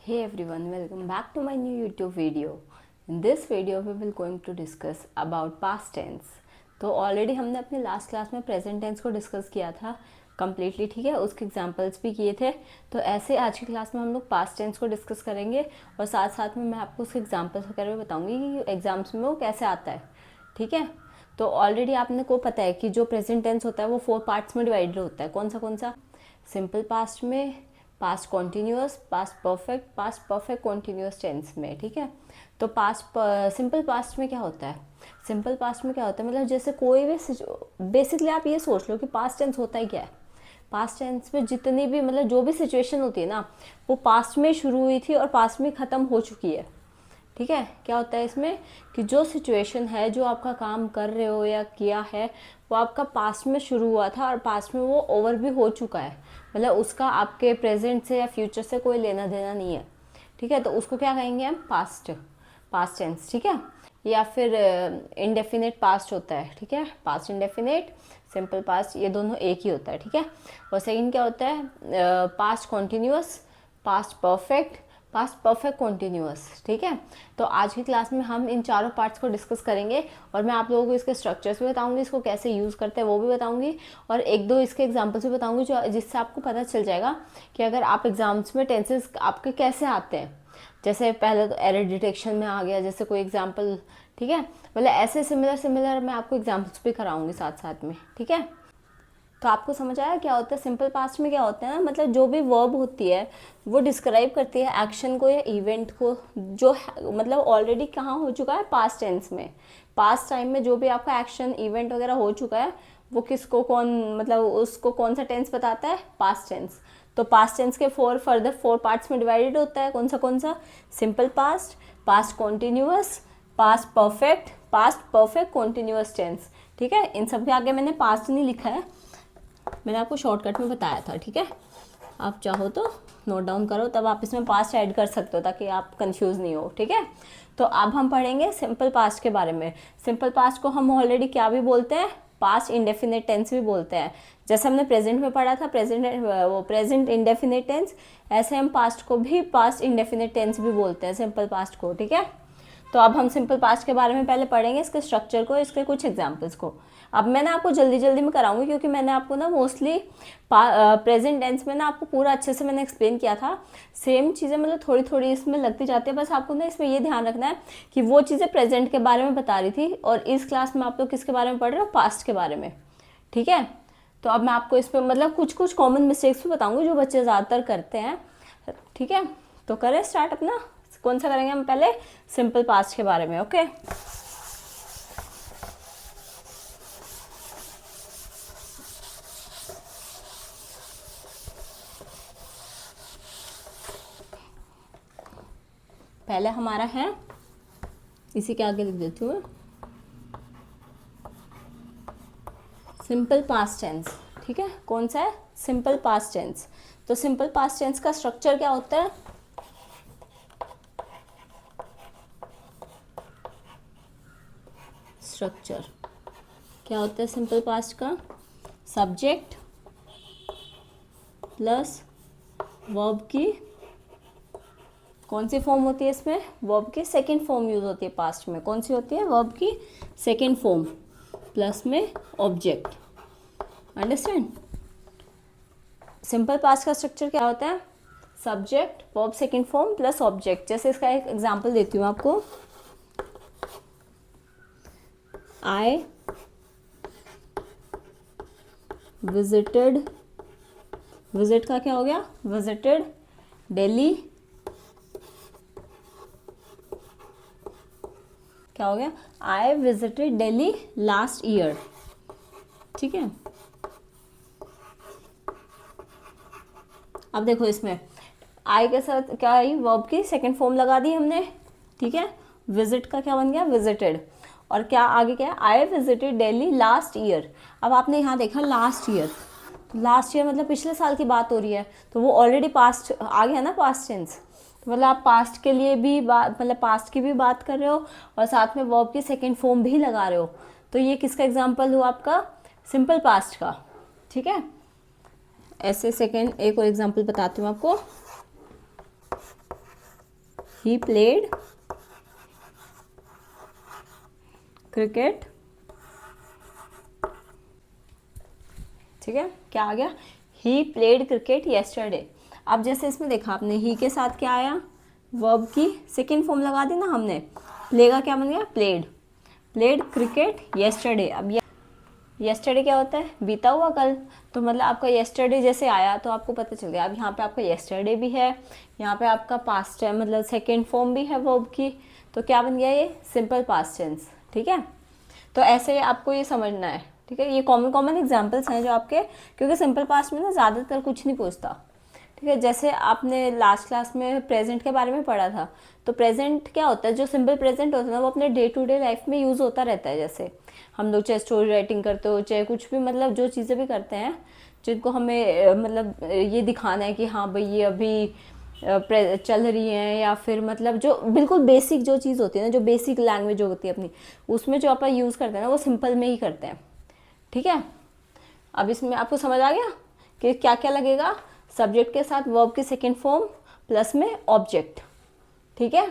Hey everyone, welcome back to my new YouTube video. In this video we will going to discuss about past tense. तो already हमने अपने last class में present tense को discuss किया था completely, ठीक है, उसके एग्जांपल्स भी किए थे। तो ऐसे आज की क्लास में हम लोग पास्ट टेंस को डिस्कस करेंगे और साथ साथ में मैं आपको उसके एग्जांपल्स वगैरह भी बताऊंगी कि एग्जाम्स में वो कैसे आता है, ठीक है। तो ऑलरेडी आपने को पता है कि जो प्रेजेंट टेंस होता है वो 4 पार्ट्स में डिवाइडेड होता है। कौन सा? सिंपल पास्ट में, past continuous, past perfect continuous tense में, ठीक है। तो सिंपल पास्ट में क्या होता है? सिंपल पास्ट में क्या होता है, मतलब जैसे कोई भी बेसिकली आप ये सोच लो कि पास्ट टेंस होता ही क्या है। पास्ट टेंस में जितनी भी मतलब जो भी सिचुएशन होती है ना, वो पास्ट में शुरू हुई थी और पास्ट में ख़त्म हो चुकी है, ठीक है। क्या होता है इसमें कि जो सिचुएशन है, जो आपका काम कर रहे हो या किया है, वो आपका पास्ट में शुरू हुआ था और पास्ट में वो ओवर भी हो चुका है, मतलब उसका आपके प्रेजेंट से या फ्यूचर से कोई लेना देना नहीं है, ठीक है। तो उसको क्या कहेंगे हम? पास्ट टेंस, ठीक है। या फिर इंडेफिनेट पास्ट होता है, ठीक है। पास्ट इंडेफिनेट, सिंपल पास्ट, ये दोनों एक ही होता है, ठीक है। और सेकंड क्या होता है? Past continuous, past perfect continuous, ठीक है। तो आज की क्लास में हम इन चारों पार्ट्स को डिस्कस करेंगे और मैं आप लोगों को इसके स्ट्रक्चर्स भी बताऊंगी, इसको कैसे यूज़ करते हैं वो भी बताऊंगी और एक दो इसके एग्जांपल्स भी बताऊंगी जो जिससे आपको पता चल जाएगा कि अगर आप एग्जाम्स में टेंसेस आपके कैसे आते हैं। जैसे पहले तो एरर डिटेक्शन में आ गया, जैसे कोई एग्जाम्पल, ठीक है। मतलब ऐसे सिमिलर मैं आपको एग्जाम्पल्स भी कराऊंगी साथ साथ में, ठीक है। तो आपको समझ आया क्या होता है? सिंपल पास्ट में क्या होता है ना, मतलब जो भी वर्ब होती है वो डिस्क्राइब करती है एक्शन को या इवेंट को, जो मतलब ऑलरेडी कहाँ हो चुका है? पास्ट टेंस में। पास्ट टाइम में जो भी आपका एक्शन इवेंट वगैरह हो चुका है वो किसको कौन मतलब उसको कौन सा टेंस बताता है? Past tense. तो पास्ट टेंस के फर्दर 4 पार्ट्स में डिवाइडेड होता है। कौन सा? Simple past, past continuous, past perfect continuous tense, ठीक है। इन सब के आगे मैंने पास्ट नहीं लिखा है, मैंने आपको शॉर्टकट में बताया था, ठीक है। आप चाहो तो नोट डाउन करो, तब आप इसमें पास्ट ऐड कर सकते हो ताकि आप कंफ्यूज नहीं हो, ठीक है। तो अब हम पढ़ेंगे सिंपल पास्ट के बारे में। सिंपल पास्ट को हम ऑलरेडी क्या भी बोलते हैं? पास्ट इंडेफिनिट टेंस भी बोलते हैं। जैसे हमने प्रेजेंट में पढ़ा था प्रेजेंट इंडेफिनिट टेंस, ऐसे हम पास्ट को भी पास्ट इंडेफिनिट टेंस भी बोलते हैं, सिंपल पास्ट को, ठीक है। तो अब हम सिंपल पास्ट के बारे में पहले पढ़ेंगे, इसके स्ट्रक्चर को, इसके कुछ एग्जांपल्स को। अब मैं ना आपको जल्दी में कराऊंगी क्योंकि मैंने आपको ना मोस्टली प्रेजेंट टेंस में ना आपको पूरा अच्छे से मैंने एक्सप्लेन किया था। सेम चीज़ें मतलब थोड़ी इसमें लगती जाती है, बस आपको ना इसमें ये ध्यान रखना है कि वो चीज़ें प्रेजेंट के बारे में बता रही थी और इस क्लास में आप लोग किसके बारे में पढ़ रहे हो? पास्ट के बारे में, ठीक है। तो अब मैं आपको इसमें मतलब कुछ कॉमन मिस्टेक्स भी बताऊँगी जो बच्चे ज़्यादातर करते हैं, ठीक है। तो करें स्टार्ट अपना। कौन सा करेंगे हम? पहले सिंपल पास्ट के बारे में, ओके। पहले हमारा है, इसी के आगे लिख देती हूँ, सिंपल पास्ट टेंस, ठीक है। कौन सा है? Simple past tense. तो सिंपल पास्ट टेंस का स्ट्रक्चर क्या होता है? स्ट्रक्चर क्या होता है सिंपल पास्ट का? सब्जेक्ट प्लस वर्ब की कौन सी फॉर्म होती है इसमें? वर्ब की सेकंड फॉर्म यूज होती है पास्ट में। कौन सी होती है? वर्ब की सेकंड फॉर्म प्लस में ऑब्जेक्ट। अंडरस्टैंड? सिंपल पास्ट का स्ट्रक्चर क्या होता है? Subject, verb second form plus object. जैसे इसका एक एग्जांपल देती हूँ आपको। आई विजिटेड, विजिट का क्या हो गया? विजिटेड दिल्ली, क्या हो गया? I visited Delhi last year, ठीक है। अब देखो इसमें आई के साथ क्या आई? वर्ब की सेकंड फॉर्म लगा दी हमने, ठीक है। विजिट का क्या बन गया? विजिटेड। और क्या आगे क्या है? I visited Delhi last year. अब आपने यहाँ देखा लास्ट ईयर, लास्ट ईयर मतलब पिछले साल की बात हो रही है, तो वो ऑलरेडी पास्ट आ गया ना, पास्ट टेंस। तो मतलब आप पास्ट के लिए भी बात, मतलब पास्ट की भी बात कर रहे हो और साथ में वर्ब की सेकंड फॉर्म भी लगा रहे हो। तो ये किसका एग्जांपल हुआ? आपका सिंपल पास्ट का, ठीक है। ऐसे सेकंड एक और एग्जांपल बताती हूँ आपको। ही प्लेड क्रिकेट, ठीक है, क्या आ गया, ही प्लेड क्रिकेट येस्टरडे। अब जैसे इसमें देखा आपने, ही के साथ क्या आया, वर्ब की सेकेंड फॉर्म लगा दी ना हमने, प्ले का क्या बन गया, प्लेड, प्लेड क्रिकेट येस्टरडे। अब येस्टरडे क्या होता है, बीता हुआ कल, तो मतलब आपका येस्टरडे जैसे आया तो आपको पता चल गया। अब यहाँ पे आपका येस्टरडे भी है, यहाँ पे आपका पास्ट है, मतलब सेकेंड फॉर्म भी है वर्ब की, तो क्या बन गया, ये सिंपल पास्ट टेंस, ठीक है। तो ऐसे आपको ये समझना है, ठीक है। ये कॉमन कॉमन एग्जांपल्स हैं जो आपके, क्योंकि सिंपल पास्ट में ना ज़्यादातर कुछ नहीं पूछता, ठीक है। जैसे आपने लास्ट क्लास में प्रेजेंट के बारे में पढ़ा था, तो प्रेजेंट क्या होता है, जो सिंपल प्रेजेंट होता है ना, वो अपने डे टू डे लाइफ में यूज़ होता रहता है। जैसे हम लोग चाहे स्टोरी राइटिंग करते हो, चाहे कुछ भी, मतलब जो चीज़ें भी करते हैं जिनको हमें मतलब ये दिखाना है कि हाँ भाई ये अभी चल रही हैं, या फिर मतलब जो बिल्कुल बेसिक जो चीज़ होती है ना, जो बेसिक लैंग्वेज जो होती है अपनी, उसमें जो अपन यूज़ करते हैं ना, वो सिंपल में ही करते हैं, ठीक है। अब इसमें आपको समझ आ गया कि क्या क्या लगेगा, सब्जेक्ट के साथ वर्ब की सेकेंड फॉर्म प्लस में ऑब्जेक्ट, ठीक है।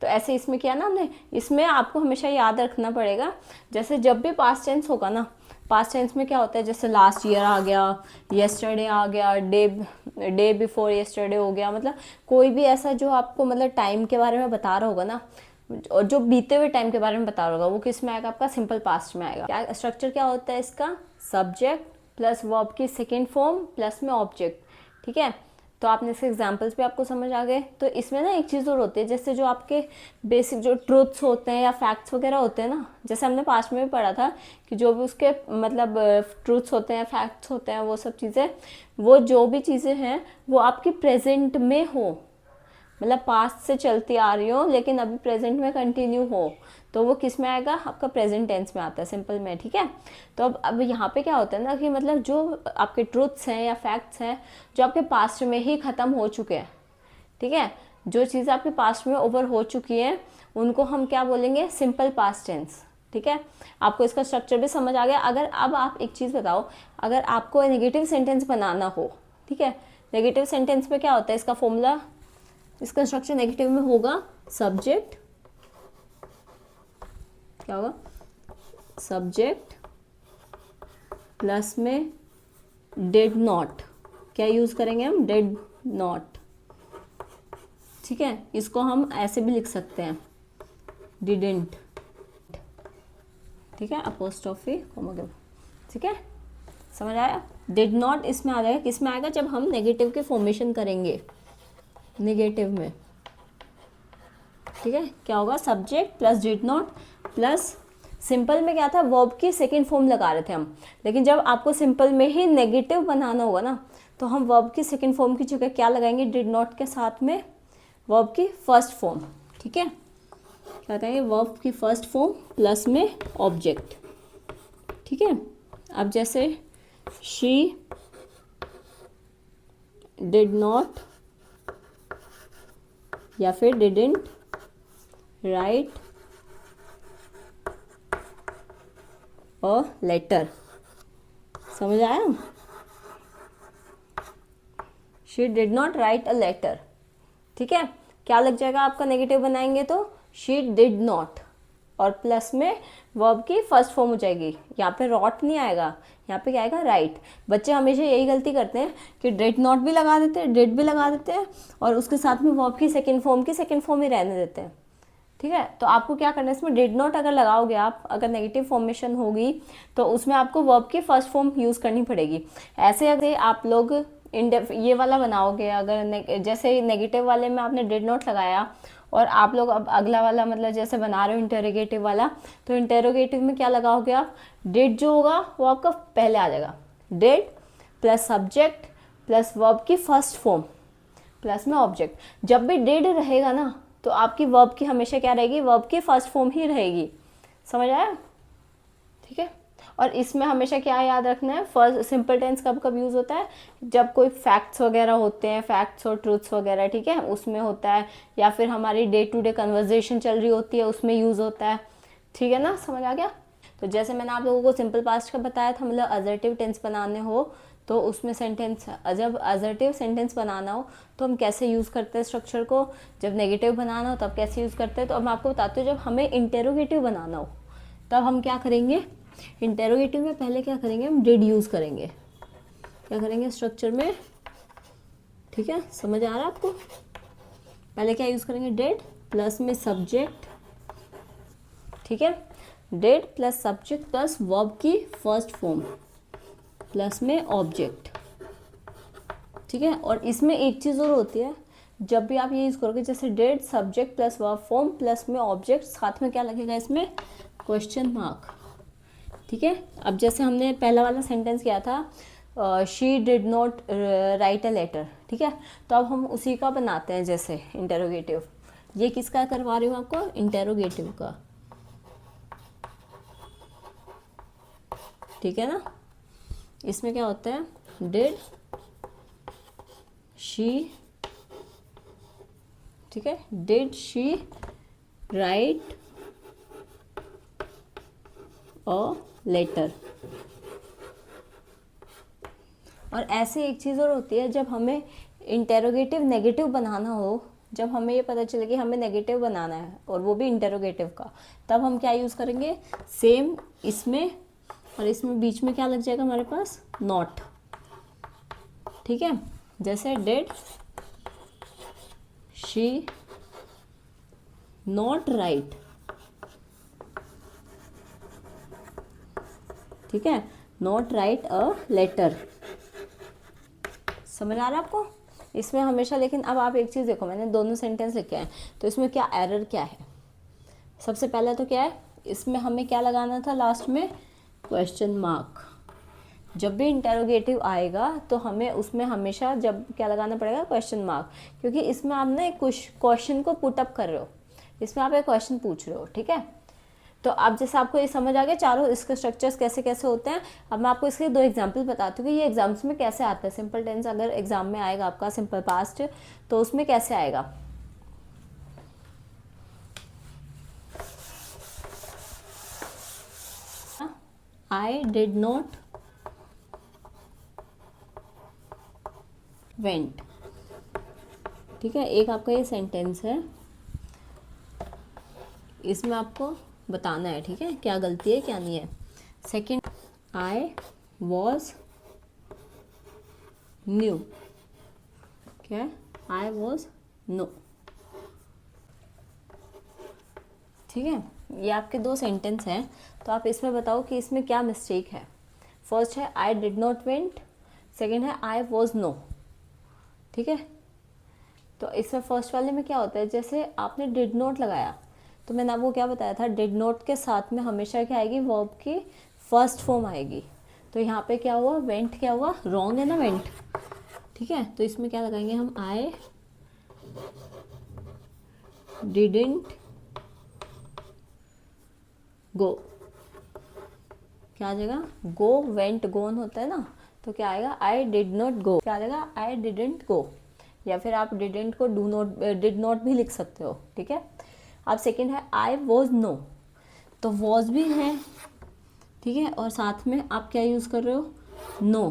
तो ऐसे इसमें किया ना हमने, इसमें आपको हमेशा याद रखना पड़ेगा, जैसे जब भी पास्ट टेंस होगा ना, पास्ट टेंस में क्या होता है, जैसे लास्ट ईयर आ गया, येस्टरडे आ गया, डे बिफोर येस्टरडे हो गया, मतलब कोई भी ऐसा जो आपको मतलब टाइम के बारे में बता रहा होगा ना, और जो बीते हुए टाइम के बारे में बता रहा होगा, वो किस में आएगा, आपका सिंपल पास्ट में आएगा। क्या स्ट्रक्चर क्या होता है इसका, सब्जेक्ट प्लस वर्ब की सेकेंड फॉर्म प्लस में ऑब्जेक्ट, ठीक है। तो आपने इसके एग्जांपल्स भी आपको समझ आ गए। तो इसमें ना एक चीज़ और होती है, जैसे जो आपके बेसिक जो ट्रूथ्स होते हैं या फैक्ट्स वगैरह होते हैं ना, जैसे हमने पास्ट में भी पढ़ा था कि जो भी उसके मतलब ट्रूथ्स होते हैं, फैक्ट्स होते हैं, वो सब चीज़ें, वो जो भी चीज़ें हैं वो आपकी प्रेजेंट में हो, मतलब पास्ट से चलती आ रही हो लेकिन अभी प्रेजेंट में कंटिन्यू हो, तो वो किस में आएगा, आपका प्रेजेंट टेंस में आता है, सिंपल में, ठीक है। तो अब यहाँ पे क्या होता है ना कि मतलब जो आपके ट्रूथ्स हैं या फैक्ट्स हैं जो आपके पास्ट में ही ख़त्म हो चुके हैं, ठीक है, जो चीज़ें आपके पास्ट में ओवर हो चुकी हैं उनको हम क्या बोलेंगे, सिंपल पास्ट टेंस, ठीक है। आपको इसका स्ट्रक्चर भी समझ आ गया। अगर अब आप एक चीज़ बताओ, अगर आपको नेगेटिव सेंटेंस बनाना हो, ठीक है, नेगेटिव सेंटेंस में क्या होता है, इसका फॉर्मूला, इसका स्ट्रक्चर नेगेटिव में होगा, सब्जेक्ट, क्या होगा, सब्जेक्ट प्लस में डिड नॉट, क्या यूज़ करेंगे हम, डिड नॉट, ठीक है। इसको हम ऐसे भी लिख सकते हैं, डिडेंट, ठीक है, अपोस्ट्रोफी कॉमा, ठीक है, समझ आया। डिड नॉट इसमें आ जाएगा, किस में आएगा, जब हम नेगेटिव के फॉर्मेशन करेंगे, नेगेटिव में, ठीक है। क्या होगा, subject plus did not plus, simple में क्या था, वर्ब की सेकेंड फॉर्म लगा रहे थे हम, लेकिन जब आपको सिंपल में ही नेगेटिव बनाना होगा ना, तो हम वर्ब की सेकेंड फॉर्म की जगह क्या लगाएंगे, डिड नॉट के साथ में वर्ब की फर्स्ट फॉर्म, ठीक है, क्या कहेंगे, वर्ब की फर्स्ट फॉर्म प्लस में ऑब्जेक्ट, ठीक है। अब जैसे शी डिड नॉट या फिर डिडंट राइट अ लेटर, समझ आया, she did not write a letter, ठीक है। क्या लग जाएगा आपका, नेगेटिव बनाएंगे तो शी डिड नॉट, और प्लस में वर्ब की फर्स्ट फॉर्म हो जाएगी, यहाँ पे रॉट नहीं आएगा, यहाँ पे क्या आएगा, राइट। बच्चे हमेशा यही गलती करते हैं कि डिड नॉट भी लगा देते हैं, डिड भी लगा देते हैं, और उसके साथ में वर्ब की सेकेंड फॉर्म ही रहने देते हैं, ठीक है। तो आपको क्या करना है, इसमें डिड नॉट अगर लगाओगे आप, अगर नेगेटिव फॉर्मेशन होगी तो उसमें आपको वर्ब की फर्स्ट फॉर्म यूज़ करनी पड़ेगी। ऐसे अगर आप लोग ये वाला बनाओगे, अगर जैसे नेगेटिव वाले में आपने डिड नॉट लगाया और आप लोग अब अगला वाला मतलब जैसे बना रहे हो इंटरोगेटिव वाला, तो इंटरोगेटिव में क्या लगाओगे आप, डिड जो होगा वो आपका पहले आ जाएगा, did plus subject plus verb की फर्स्ट फॉर्म प्लस में ऑब्जेक्ट। जब भी डिड रहेगा ना तो आपकी वर्ब की हमेशा क्या रहेगी, वर्ब की फर्स्ट फॉर्म ही रहेगी, समझ आया, ठीक है। और इसमें हमेशा क्या याद रखना है, फर्स्ट सिंपल टेंस कब कब यूज़ होता है, जब कोई फैक्ट्स वगैरह होते हैं, फैक्ट्स और ट्रूथ्स वगैरह, ठीक है, उसमें होता है, या फिर हमारी डे टू डे कन्वर्जेशन चल रही होती है उसमें यूज़ होता है, ठीक है ना, समझ आ गया। तो जैसे मैंने आप लोगों को सिंपल पास्ट का बताया था, मतलब असर्टिव टेंस बनाने हो तो उसमें सेंटेंस, जब असर्टिव सेंटेंस बनाना हो तो हम कैसे यूज़ करते हैं स्ट्रक्चर को, जब नेगेटिव बनाना हो तब कैसे यूज़ करते हैं। तो अब मैं आपको बताती हूँ, जब हमें इंटेरोगेटिव बनाना हो तब हम क्या करेंगे। इंटेरोगेटिव में पहले क्या करेंगे, हम डिड यूज़ करेंगे। क्या करेंगे स्ट्रक्चर में, ठीक है, समझ आ रहा है आपको। पहले क्या यूज़ करेंगे, डिड प्लस में सब्जेक्ट, ठीक है, did plus subject plus verb की फर्स्ट फॉर्म प्लस में ऑब्जेक्ट, ठीक है। और इसमें एक चीज़ और होती है, जब भी आप ये यूज़ करोगे, जैसे did subject plus verb form plus में ऑब्जेक्ट, साथ में क्या लगेगा इसमें, क्वेश्चन मार्क, ठीक है। अब जैसे हमने पहला वाला सेंटेंस किया था, she did not write a letter, ठीक है। तो अब हम उसी का बनाते हैं जैसे इंटेरोगेटिव। ये किसका करवा रही हूँ आपको, इंटेरोगेटिव का, ठीक है ना। इसमें क्या होता है, डिड शी, ठीक है, did she write a letter. और ऐसे एक चीज़ और होती है, जब हमें इंटेरोगेटिव नेगेटिव बनाना हो, जब हमें ये पता चले कि हमें नेगेटिव बनाना है और वो भी इंटेरोगेटिव का, तब हम क्या यूज़ करेंगे, सेम इसमें और इसमें बीच में क्या लग जाएगा हमारे पास, नॉट, ठीक है। जैसे डिड शी नॉट राइट, ठीक है, नॉट राइट अ लेटर। समझ आ रहा है आपको। इसमें हमेशा, लेकिन अब आप एक चीज़ देखो, मैंने दोनों सेंटेंस लिखे हैं, तो इसमें क्या एरर क्या है। सबसे पहला तो क्या है, इसमें हमें क्या लगाना था लास्ट में, क्वेश्चन मार्क। जब भी इंटेरोगेटिव आएगा तो हमें उसमें हमेशा जब क्या लगाना पड़ेगा, क्वेश्चन मार्क, क्योंकि इसमें आप ना एक क्वेश्चन को पुटअप कर रहे हो, इसमें आप एक क्वेश्चन पूछ रहे हो, ठीक है। तो अब जैसे आपको ये समझ आ गया चारों इसके स्ट्रक्चर्स कैसे कैसे होते हैं। अब मैं आपको इसके दो एग्जांपल बताती हूँ कि ये एग्जाम्स में कैसे आता है। सिंपल टेंस अगर एग्जाम में आएगा आपका, सिंपल पास्ट, तो उसमें कैसे आएगा। आई डिड नॉट वेंट, ठीक है। एक आपका ये सेंटेंस है, इसमें आपको बताना है, ठीक है, क्या गलती है क्या नहीं है। सेकंड, आई वॉज न्यू, क्या है, आई वॉज नो, ठीक है। ये आपके दो सेंटेंस हैं, तो आप इसमें बताओ कि इसमें क्या मिस्टेक है। फर्स्ट है I did not went, second है आई वॉज नो, ठीक है। तो इसमें फर्स्ट वाले में क्या होता है, जैसे आपने डिड नॉट लगाया, तो मैंने आपको क्या बताया था, डिड नॉट के साथ में हमेशा क्या आएगी, वर्ब की फर्स्ट फॉर्म आएगी। तो यहाँ पे क्या हुआ, वेंट क्या हुआ, रॉन्ग है ना वेंट, ठीक है। तो इसमें क्या लगाएंगे हम, आई डिडंट गो, क्या आ जाएगा, गो वेंट गोन होता है ना, तो क्या आएगा, आई डिड नॉट गो, क्या आ जाएगा, आई डिडंट गो। या फिर आप डिडेंट को डू नॉट, डिड नॉट भी लिख सकते हो, ठीक है। अब सेकंड है आई वॉज नो, तो वॉज भी है, ठीक है, और साथ में आप क्या यूज़ कर रहे हो, नो,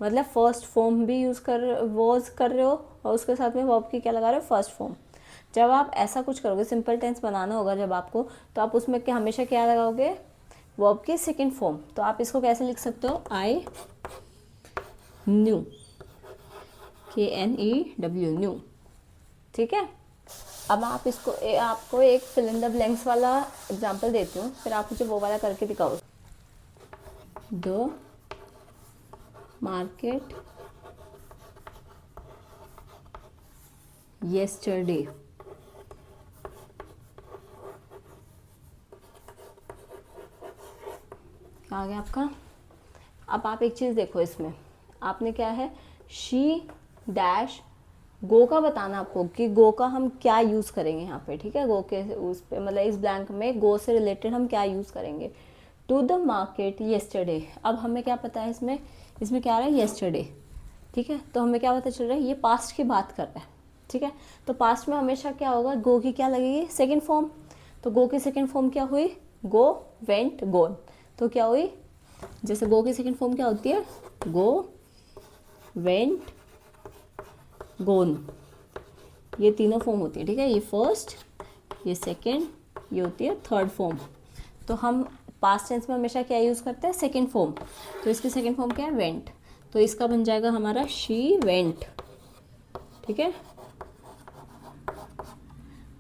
मतलब फर्स्ट फॉर्म भी यूज़ कर वॉज कर रहे हो और उसके साथ में वर्ब की क्या लगा रहे हो, फर्स्ट फॉर्म। जब आप ऐसा कुछ करोगे, सिंपल टेंस बनाना होगा जब आपको, तो आप उसमें क्या हमेशा क्या लगाओगे, वर्ब की सेकंड फॉर्म। तो आप इसको कैसे लिख सकते हो, आई न्यू, KNEW, न्यू, ठीक है। अब आप इसको आपको एक फिल इन द ब्लैंक्स वाला एग्जांपल देती हूँ, फिर आप मुझे वो वाला करके दिखाओ। द मार्केट yesterday, क्या आ गया आपका। अब आप एक चीज़ देखो, इसमें आपने क्या है, शी डैश गो का बताना आपको कि गो का हम क्या यूज़ करेंगे यहाँ पे, ठीक है। गो के उस पे मतलब इस ब्लैंक में गो से रिलेटेड हम क्या यूज़ करेंगे, टू द मार्केट येस्टरडे। अब हमें क्या पता है, इसमें इसमें क्या आ रहा है, येस्टरडे, ठीक है। तो हमें क्या पता चल रहा है, ये पास्ट की बात कर रहा है, ठीक है। तो पास्ट में हमेशा क्या होगा, गो की क्या लगेगी, सेकेंड फॉर्म। तो गो की सेकेंड फॉर्म क्या हुई, गो वेंट गोन, तो क्या हुई, जैसे गो की सेकेंड फॉर्म क्या होती है, गो, वेंट, गोन, ये तीनों फॉर्म होती है, ठीक है। ये फर्स्ट, ये सेकेंड, ये होती है थर्ड फॉर्म। तो हम पास्ट टेंस में हमेशा क्या यूज़ करते हैं, सेकेंड फॉर्म। तो इसकी सेकेंड फॉर्म क्या है, वेंट। तो इसका बन जाएगा हमारा शी वेंट, ठीक है,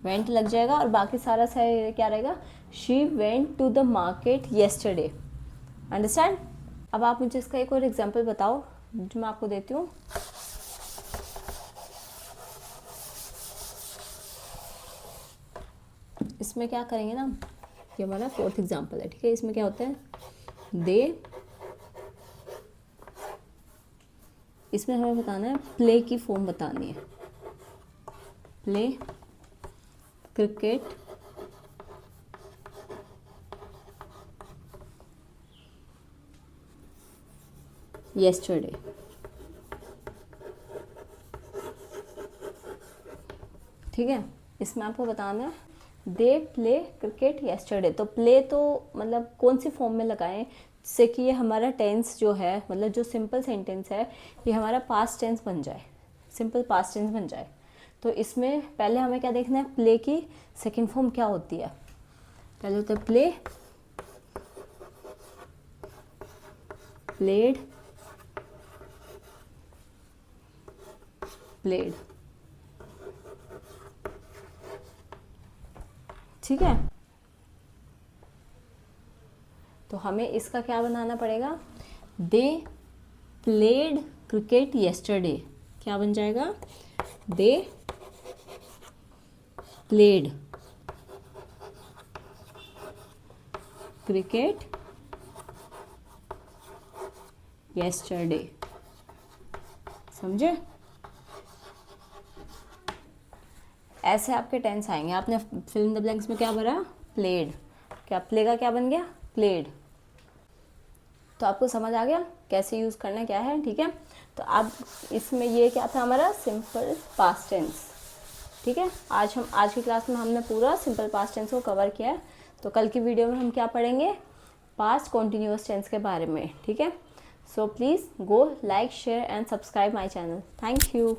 वेंट लग जाएगा। और बाकी सारा क्या रहेगा, she went to the market yesterday. Understand. अब आप मुझे इसका एक और एग्जाम्पल बताओ जो मैं आपको देती हूँ। इसमें क्या करेंगे ना, ये हमारा फोर्थ एग्जाम्पल है, ठीक है। इसमें क्या होता है, दे, इसमें हमें बताना है प्ले की फॉर्म बतानी है। प्ले क्रिकेट येस्टरडे, ठीक है। इसमें आपको बताना है दे प्ले क्रिकेट येस्टरडे। तो प्ले तो मतलब कौन सी फॉर्म में लगाएं जिससे कि ये हमारा टेंस जो है, मतलब जो सिंपल सेंटेंस है, ये हमारा पास्ट टेंस बन जाए, सिंपल पास्ट टेंस बन जाए। तो इसमें पहले हमें क्या देखना है, प्ले की सेकेंड फॉर्म क्या होती है। पहले होता है प्ले, प्लेड, प्लेड, ठीक है। तो हमें इसका क्या बनाना पड़ेगा, दे प्लेड क्रिकेट येस्टरडे। क्या बन जाएगा, दे प्लेड क्रिकेट येस्टरडे। समझे। ऐसे आपके टेंस आएंगे। आपने फिल इन द ब्लैंक्स में क्या भरा, प्लेड। क्या प्ले का क्या बन गया, प्लेड। तो आपको समझ आ गया कैसे यूज़ करना क्या है, ठीक है। तो अब इसमें ये क्या था हमारा, सिंपल पास्ट टेंस, ठीक है। आज की क्लास में हमने पूरा सिंपल पास्ट टेंस को कवर किया है। तो कल की वीडियो में हम क्या पढ़ेंगे, पास्ट कॉन्टिन्यूअस टेंस के बारे में, ठीक है। So please go like, share and subscribe my channel. Thank you.